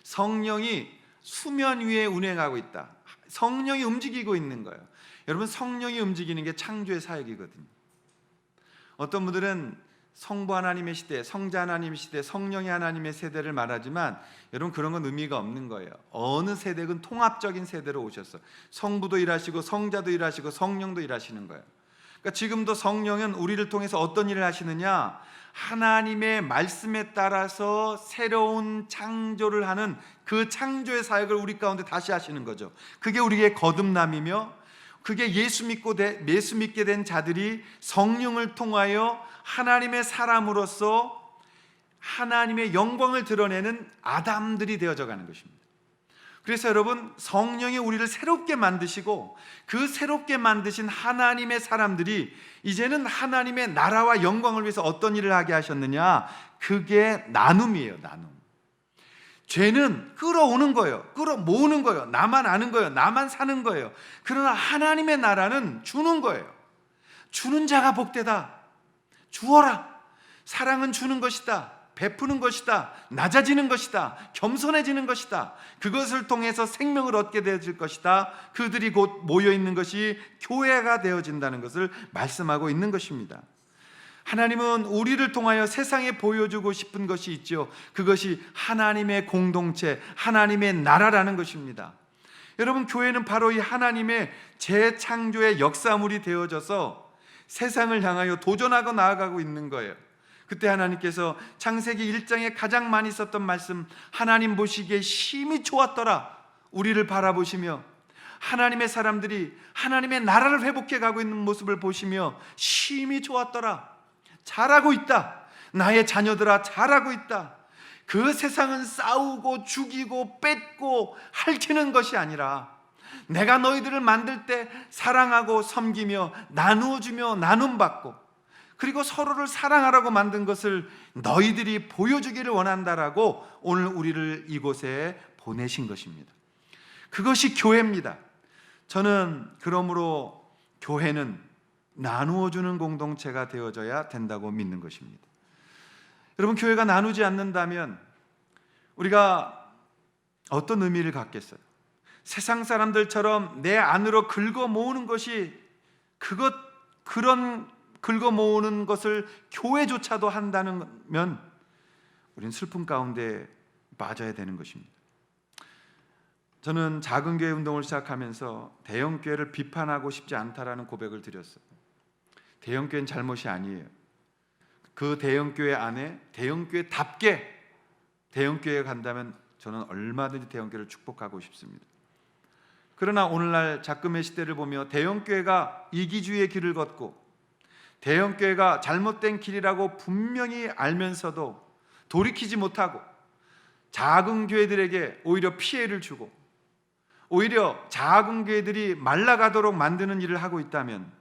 성령이 수면 위에 운행하고 있다. 성령이 움직이고 있는 거예요. 여러분 성령이 움직이는 게 창조의 사역이거든요. 어떤 분들은 성부 하나님의 시대, 성자 하나님의 시대, 성령의 하나님의 세대를 말하지만 여러분 그런 건 의미가 없는 거예요. 어느 세대든 통합적인 세대로 오셨어. 성부도 일하시고 성자도 일하시고 성령도 일하시는 거예요. 그러니까 지금도 성령은 우리를 통해서 어떤 일을 하시느냐? 하나님의 말씀에 따라서 새로운 창조를 하는 그 창조의 사역을 우리 가운데 다시 하시는 거죠. 그게 우리의 거듭남이며 그게 예수 믿게 된 자들이 성령을 통하여 하나님의 사람으로서 하나님의 영광을 드러내는 아담들이 되어져 가는 것입니다. 그래서 여러분 성령이 우리를 새롭게 만드시고 그 새롭게 만드신 하나님의 사람들이 이제는 하나님의 나라와 영광을 위해서 어떤 일을 하게 하셨느냐? 그게 나눔이에요. 나눔. 죄는 끌어오는 거예요. 끌어모으는 거예요. 나만 아는 거예요. 나만 사는 거예요. 그러나 하나님의 나라는 주는 거예요. 주는 자가 복되다. 주어라. 사랑은 주는 것이다. 베푸는 것이다. 낮아지는 것이다. 겸손해지는 것이다. 그것을 통해서 생명을 얻게 되어질 것이다. 그들이 곧 모여있는 것이 교회가 되어진다는 것을 말씀하고 있는 것입니다. 하나님은 우리를 통하여 세상에 보여주고 싶은 것이 있죠. 그것이 하나님의 공동체, 하나님의 나라라는 것입니다. 여러분, 교회는 바로 이 하나님의 재창조의 역사물이 되어져서 세상을 향하여 도전하고 나아가고 있는 거예요. 그때 하나님께서 창세기 1장에 가장 많이 썼던 말씀, 하나님 보시기에 심히 좋았더라. 우리를 바라보시며 하나님의 사람들이 하나님의 나라를 회복해 가고 있는 모습을 보시며 심히 좋았더라. 잘하고 있다. 나의 자녀들아, 잘하고 있다. 그 세상은 싸우고 죽이고 뺏고 핥히는 것이 아니라 내가 너희들을 만들 때 사랑하고 섬기며 나누어주며 나눔받고 그리고 서로를 사랑하라고 만든 것을 너희들이 보여주기를 원한다라고 오늘 우리를 이곳에 보내신 것입니다. 그것이 교회입니다. 저는 그러므로 교회는 나누어주는 공동체가 되어져야 된다고 믿는 것입니다. 여러분, 교회가 나누지 않는다면 우리가 어떤 의미를 갖겠어요? 세상 사람들처럼 내 안으로 긁어 모으는 것이 그런 긁어 모으는 것을 교회조차도 한다면 우리는 슬픔 가운데 빠져야 되는 것입니다. 저는 작은 교회 운동을 시작하면서 대형 교회를 비판하고 싶지 않다라는 고백을 드렸어요. 대형 교회는 잘못이 아니에요. 그 대형 교회 안에 대형 교회답게 대형 교회에 간다면 저는 얼마든지 대형 교회를 축복하고 싶습니다. 그러나 오늘날 작금의 시대를 보며 대형 교회가 이기주의의 길을 걷고 대형 교회가 잘못된 길이라고 분명히 알면서도 돌이키지 못하고 작은 교회들에게 오히려 피해를 주고 오히려 작은 교회들이 말라가도록 만드는 일을 하고 있다면,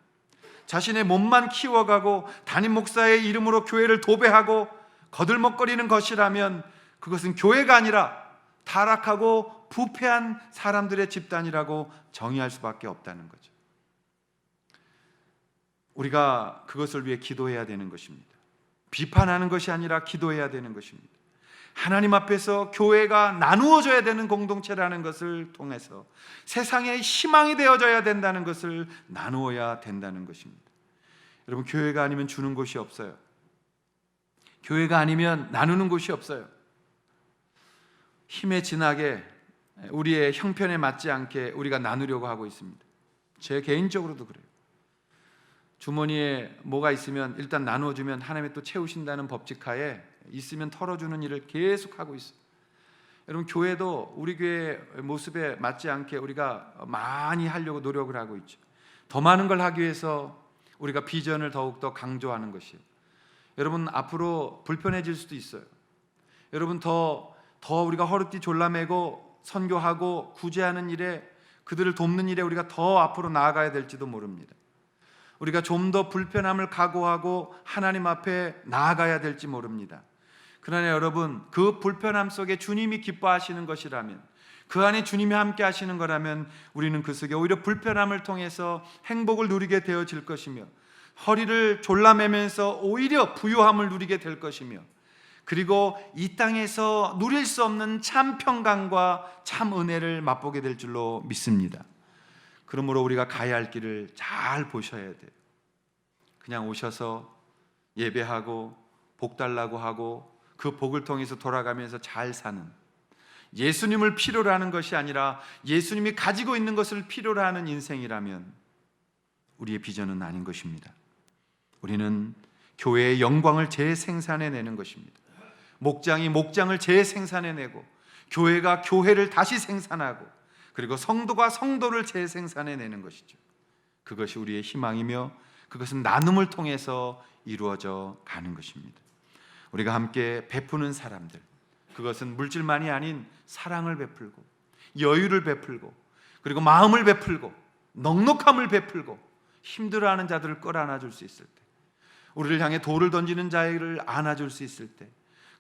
자신의 몸만 키워가고 담임 목사의 이름으로 교회를 도배하고 거들먹거리는 것이라면 그것은 교회가 아니라 타락하고 부패한 사람들의 집단이라고 정의할 수밖에 없다는 거죠. 우리가 그것을 위해 기도해야 되는 것입니다. 비판하는 것이 아니라 기도해야 되는 것입니다. 하나님 앞에서 교회가 나누어져야 되는 공동체라는 것을 통해서 세상의 희망이 되어져야 된다는 것을 나누어야 된다는 것입니다. 여러분, 교회가 아니면 주는 곳이 없어요. 교회가 아니면 나누는 곳이 없어요. 힘에 진하게 우리의 형편에 맞지 않게 우리가 나누려고 하고 있습니다. 제 개인적으로도 그래요. 주머니에 뭐가 있으면 일단 나눠주면 하나님이 또 채우신다는 법칙하에 있으면 털어주는 일을 계속 하고 있어요. 여러분, 교회도 우리 교회의 모습에 맞지 않게 우리가 많이 하려고 노력을 하고 있죠. 더 많은 걸 하기 위해서 우리가 비전을 더욱더 강조하는 것이에요. 여러분, 앞으로 불편해질 수도 있어요. 여러분, 더 우리가 허리띠 졸라매고 선교하고 구제하는 일에, 그들을 돕는 일에 우리가 더 앞으로 나아가야 될지도 모릅니다. 우리가 좀 더 불편함을 각오하고 하나님 앞에 나아가야 될지 모릅니다. 그러나 여러분, 그 불편함 속에 주님이 기뻐하시는 것이라면, 그 안에 주님이 함께 하시는 거라면 우리는 그 속에 오히려 불편함을 통해서 행복을 누리게 되어질 것이며, 허리를 졸라매면서 오히려 부요함을 누리게 될 것이며, 그리고 이 땅에서 누릴 수 없는 참 평강과 참 은혜를 맛보게 될 줄로 믿습니다. 그러므로 우리가 가야 할 길을 잘 보셔야 돼요. 그냥 오셔서 예배하고 복 달라고 하고 그 복을 통해서 돌아가면서 잘 사는, 예수님을 필요로 하는 것이 아니라 예수님이 가지고 있는 것을 필요로 하는 인생이라면 우리의 비전은 아닌 것입니다. 우리는 교회의 영광을 재생산해내는 것입니다. 목장이 목장을 재생산해내고 교회가 교회를 다시 생산하고 그리고 성도가 성도를 재생산해내는 것이죠. 그것이 우리의 희망이며 그것은 나눔을 통해서 이루어져 가는 것입니다. 우리가 함께 베푸는 사람들, 그것은 물질만이 아닌 사랑을 베풀고 여유를 베풀고 그리고 마음을 베풀고 넉넉함을 베풀고 힘들어하는 자들을 끌어안아줄 수 있을 때, 우리를 향해 돌을 던지는 자를 안아줄 수 있을 때,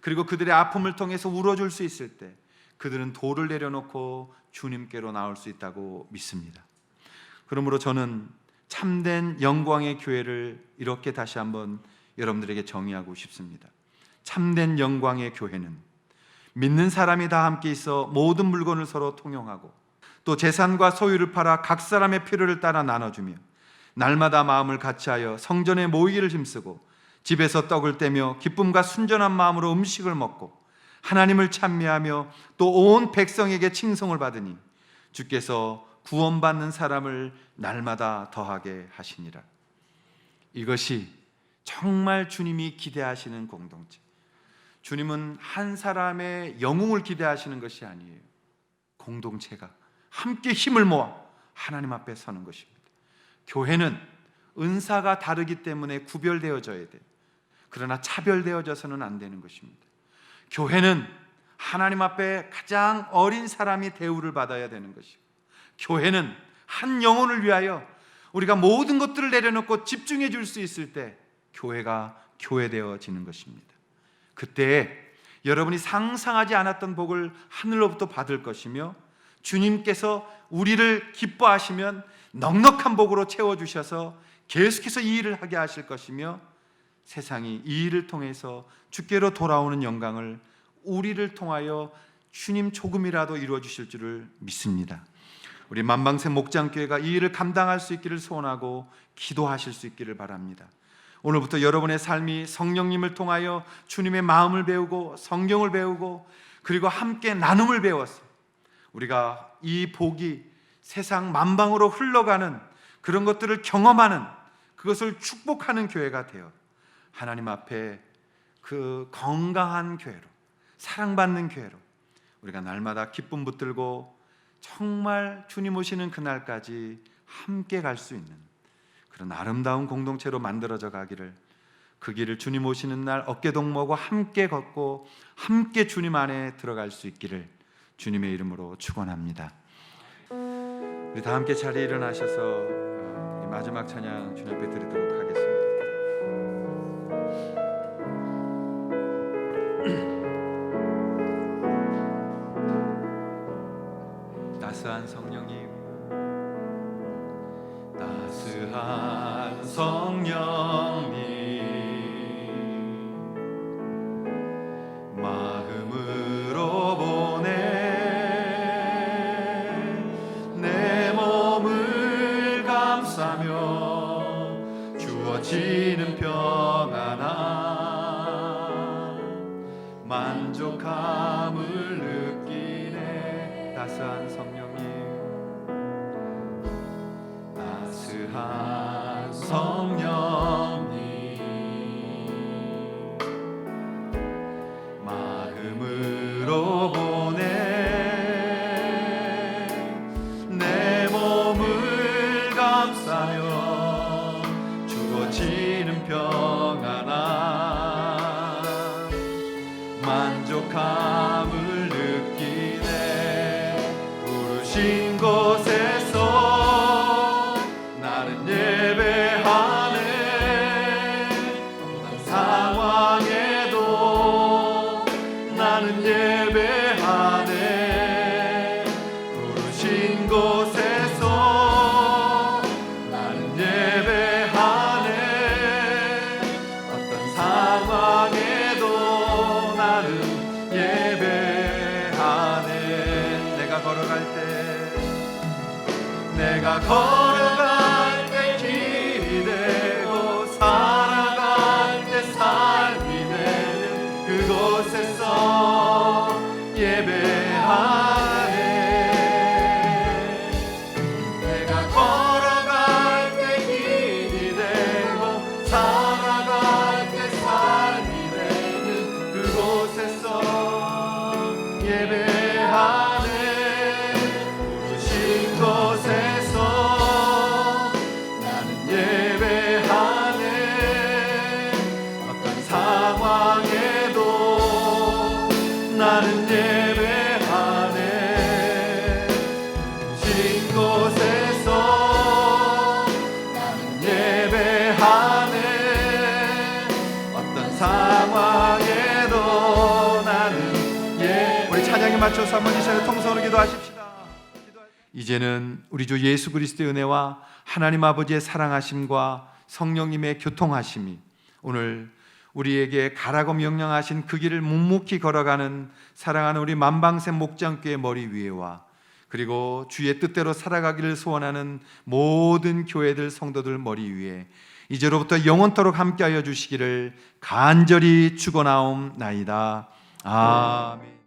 그리고 그들의 아픔을 통해서 울어줄 수 있을 때 그들은 돌을 내려놓고 주님께로 나올 수 있다고 믿습니다. 그러므로 저는 참된 영광의 교회를 이렇게 다시 한번 여러분들에게 정의하고 싶습니다. 참된 영광의 교회는 믿는 사람이 다 함께 있어 모든 물건을 서로 통용하고 또 재산과 소유를 팔아 각 사람의 필요를 따라 나눠주며 날마다 마음을 같이하여 성전에 모이기를 힘쓰고 집에서 떡을 떼며 기쁨과 순전한 마음으로 음식을 먹고 하나님을 찬미하며 또 온 백성에게 칭송을 받으니 주께서 구원받는 사람을 날마다 더하게 하시니라. 이것이 정말 주님이 기대하시는 공동체. 주님은 한 사람의 영웅을 기대하시는 것이 아니에요. 공동체가 함께 힘을 모아 하나님 앞에 서는 것입니다. 교회는 은사가 다르기 때문에 구별되어져야 돼요. 그러나 차별되어져서는 안 되는 것입니다. 교회는 하나님 앞에 가장 어린 사람이 대우를 받아야 되는 것이고, 교회는 한 영혼을 위하여 우리가 모든 것들을 내려놓고 집중해 줄 수 있을 때 교회가 교회되어지는 것입니다. 그때 여러분이 상상하지 않았던 복을 하늘로부터 받을 것이며, 주님께서 우리를 기뻐하시면 넉넉한 복으로 채워주셔서 계속해서 이 일을 하게 하실 것이며, 세상이 이 일을 통해서 주께로 돌아오는 영광을 우리를 통하여 주님 조금이라도 이루어 주실 줄을 믿습니다. 우리 만방새 목장교회가 이 일을 감당할 수 있기를 소원하고 기도하실 수 있기를 바랍니다. 오늘부터 여러분의 삶이 성령님을 통하여 주님의 마음을 배우고 성경을 배우고 그리고 함께 나눔을 배워서 우리가 이 복이 세상 만방으로 흘러가는 그런 것들을 경험하는, 그것을 축복하는 교회가 되어 하나님 앞에 그 건강한 교회로, 사랑받는 교회로 우리가 날마다 기쁨 붙들고 정말 주님 오시는 그날까지 함께 갈 수 있는 그런 아름다운 공동체로 만들어져 가기를, 그 길을 주님 오시는 날 어깨동무하고 함께 걷고 함께 주님 안에 들어갈 수 있기를 주님의 이름으로 축원합니다. 우리 다 함께 자리에 일어나셔서 이 마지막 찬양 주님 앞에 드리도록 하겠습니다. 따스한 성령님, 따스한 성령님, 마음으로 보내 내 몸을 감싸며 주어지는 평안함 만족함을 느끼네. 따스한 성령님, 따스한 성령님, 마음으로 보내 내 몸을 감싸며 주어지는 평안함 만족함을 느끼네. 부르신 곳에서 나는 예배하네. 어떤 상황에도 나는 예배하네. 부르신 곳에서 나는 예배하네. 어떤 상황에도 나는 예배하네. 내가 걸어갈 때 길이 되고 살아갈 때 삶이 되는 그곳에서 예배하네. 내가 걸어갈 때 길이 되고 살아갈 때 삶이 되는 그곳에서 예배하네. 부르신 곳에서 나는 예배하네. 어떤 상황에도 나는 예배하네. 부르신 곳에서 나는 예배하네. 어떤 상황에도 나는 우리 찬양에 맞춰서 한번 이 시간에 통성으로 기도하십시다. 이제는 우리 주 예수 그리스도의 은혜와 하나님 아버지의 사랑하심과 성령님의 교통하심이 오늘 우리에게 가라고 명령하신 그 길을 묵묵히 걸어가는 사랑하는 우리 만방새 목장교회 머리 위에와 그리고 주의 뜻대로 살아가기를 소원하는 모든 교회들 성도들 머리 위에 이제로부터 영원토록 함께하여 주시기를 간절히 축원하옵나이다. 아멘.